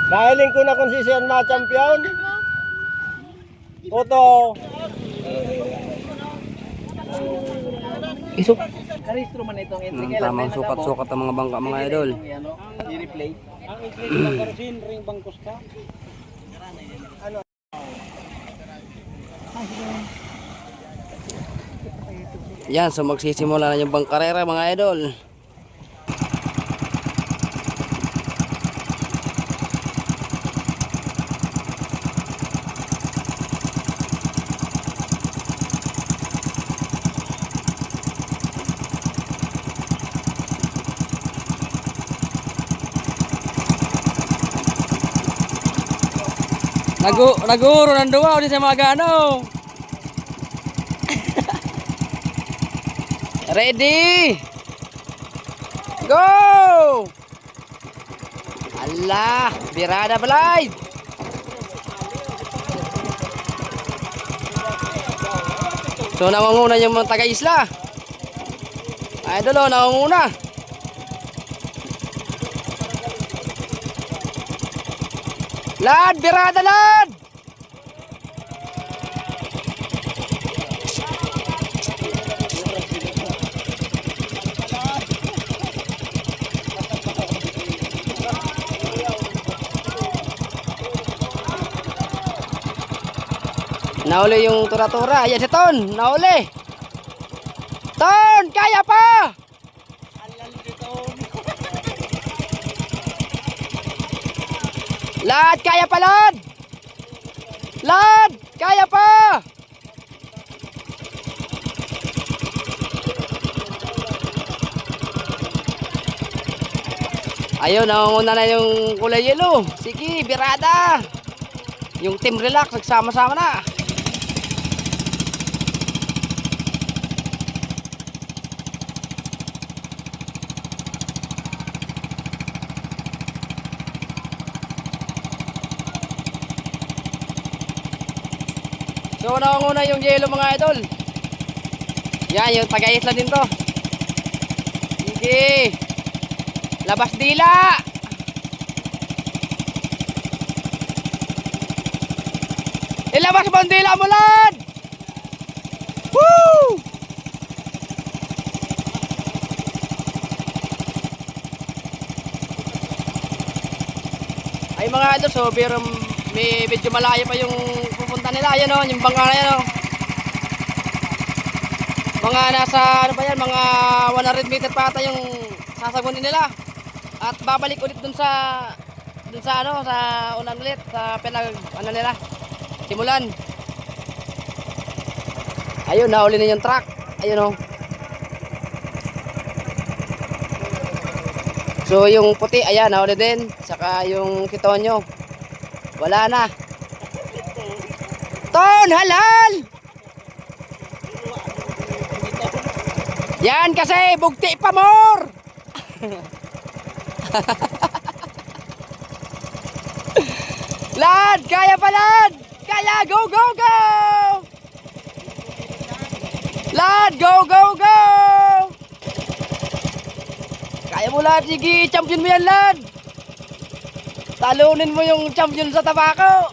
Dahilin ko na kung si Sian ma-champion. Oto. Isok. Karistro man itong entry. Tamang sukat-sukat ang mga bangka mga idol. I-replay. Ang ikli ng karosin, ring bangkos ka. Yan, so magsisimula na yung bangkarera mga idol. Naguro ng duwa di sa mga gano. Ready? Go! Allah, birada balay. So nangunguna yung mga taga-isla. Idol, oh, nangunguna. Lad, birada lad! Nauli yung tura-tura. Ayan si Ton, nauli. Ton, kaya pa! Lad, kaya pa lad! Lad, kaya pa! Ayun, nangunguna na yung kulay yellow. Sige, birada. Yung team relax, nagsama-sama na. So nangunguna yung yellow mga idol. Yan yung taga-isla din to. Sige. Labas dila. Ilabas mo ang dila mo lad. Woo! Ay mga idol, so may medyo malayo pa yung pupunta nila. Ayan o, yung bangka na yan o. Mga nasa, ano pa yan, mga 100 meter pa ata yung sasagunin nila. At babalik ulit dun sa ano, sa unan ulit, sa ano nila, simulan. Ayun, nahuli na yung truck. Ayun o. So yung puti, ayan, nahuli din. Saka yung kitonyo. Wala na. Ton, halal! Yan kasi, bugti pa more! Lad, kaya pa lad! Kaya, go, go, go! Lad, go, go, go! Kaya mo lad, sige, champion mo yan lad! Talunin mo yung champion sa tabako!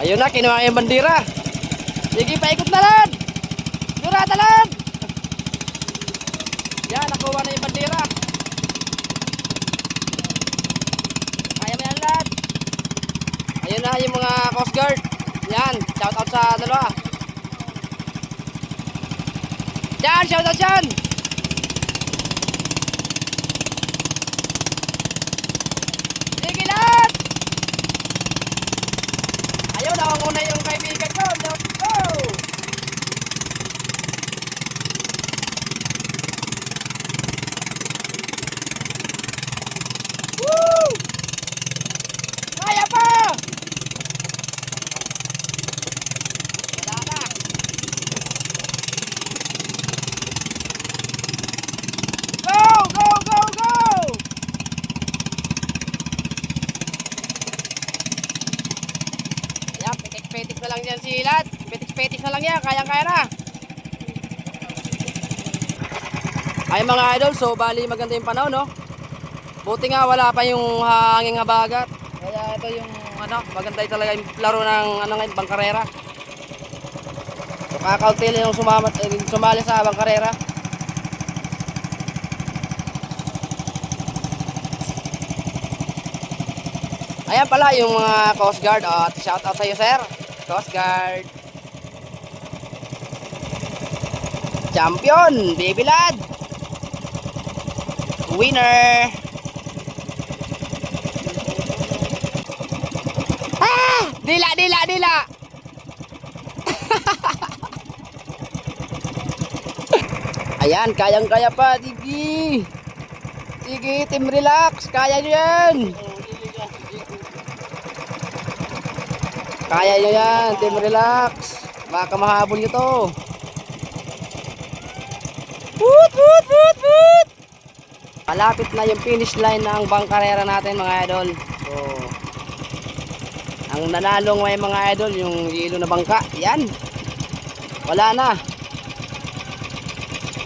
Ayun na, kinuha yung bandira. Sige, paikot na lad. Jurata lad. Yan, nakuha na yung bandira. Kaya mo yan lad. Ayun na yung mga Coast Guard. Yan, shout out sa dalawa. Yan, shout out yan. Sige lad. Ayun, nakakuna yung kaibigan ko. Let's go! Woo! Kaya pa! Wala na. petiks na lang yan si Lad. Petiks na lang yan, kayang-kaya na. Ay mga idol, so bali maganda yung panahon, no? Buti nga wala pa yung hanging habagat. Kaya ito yung maganda talaga yung laro ng ngayon, bangkarera. So kakaunti lang yung sumali sa bangkarera. Ayan pala yung mga Coast Guard. At shout out sa iyo, sir. Coast Guard. Champion, Baby Lad. Winner. Dila. Ayan, kayang-kaya pa, Digi. Sige, team relax. Kaya nyo yan. Kaya nyo yan, team relax. Baka mahabol nyo to. Woot! Malapit na yung finish line ng bangkarera natin mga idol. So, ang nanalong may mga idol, yung yelo na bangka. Yan. Wala na.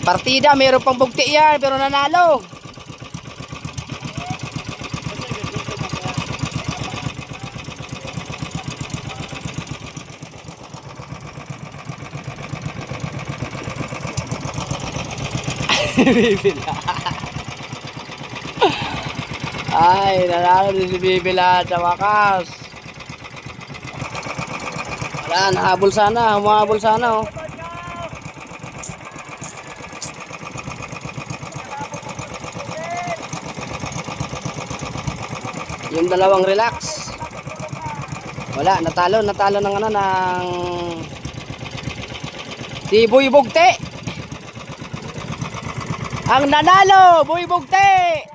Partida, mayroon pang bugti yan, pero nanalo. Bibila. Ay, nanalo din si Bibila sa wakas. Wala, nahabol sana, humahabol sana, oh. Yung dalawang relax. Wala, natalo ng ng si Boy Bugte. Ang nanalo, Boy Bugte.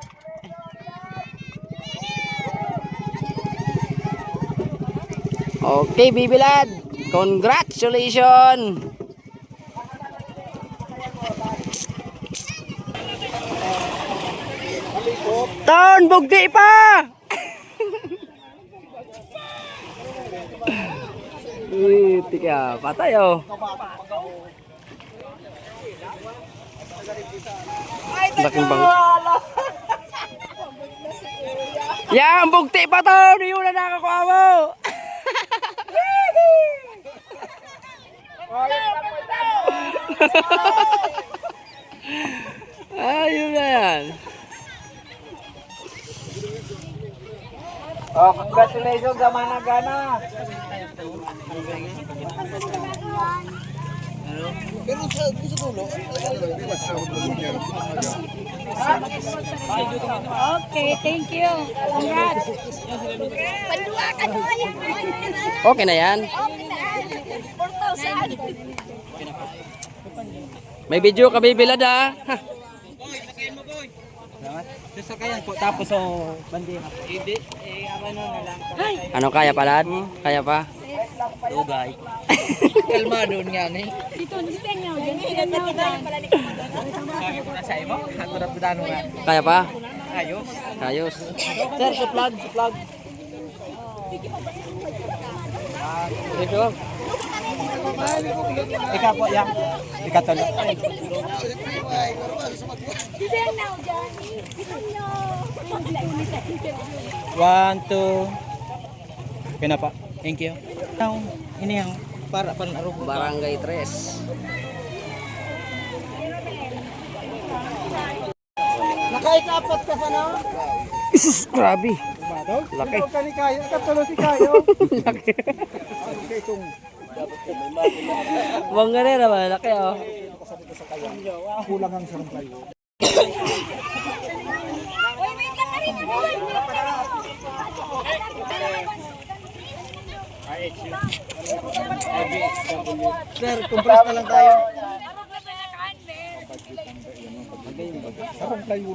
Okay, Bibilad. Congratulations. Ton, Bugte pa. Tika, patay oh. Laking bang. Yan, bugti pa to. Yun na nakakuha mo. Ayun na yan. Oh, congratulations sa Managana. Pero sa dulo, Okay, thank you. Congrats. Okay na yan. 4,000. May video ka, Bibilad ah. Sasakayan po tapos bandera. Ano kaya pa, Lad? Kaya pa? Dugay. Kalmado nga ni. Dito, nasa inyo. Ganyan dyan. Sabi ko na sa imo, ako na pudano nga. Kaya pa? Ayos. Ayos. Sir, sa plug. Ito. Ikaw po yang. Ikaw tolo. Siseng now dyan. One, two. Kena pa. Thank you. Now, ini yang para arog. Barangay 3. nakaikapat ka sa na? Isus, grabe. Laki. Ikaw ka ni Kayo, katulo si Kayo. Laki. Bangkarera ba? Laki oh. Kulang ang sarang kayo. Uy, wait lang kami. Sir, compress na lang tayo. Sarang kayo.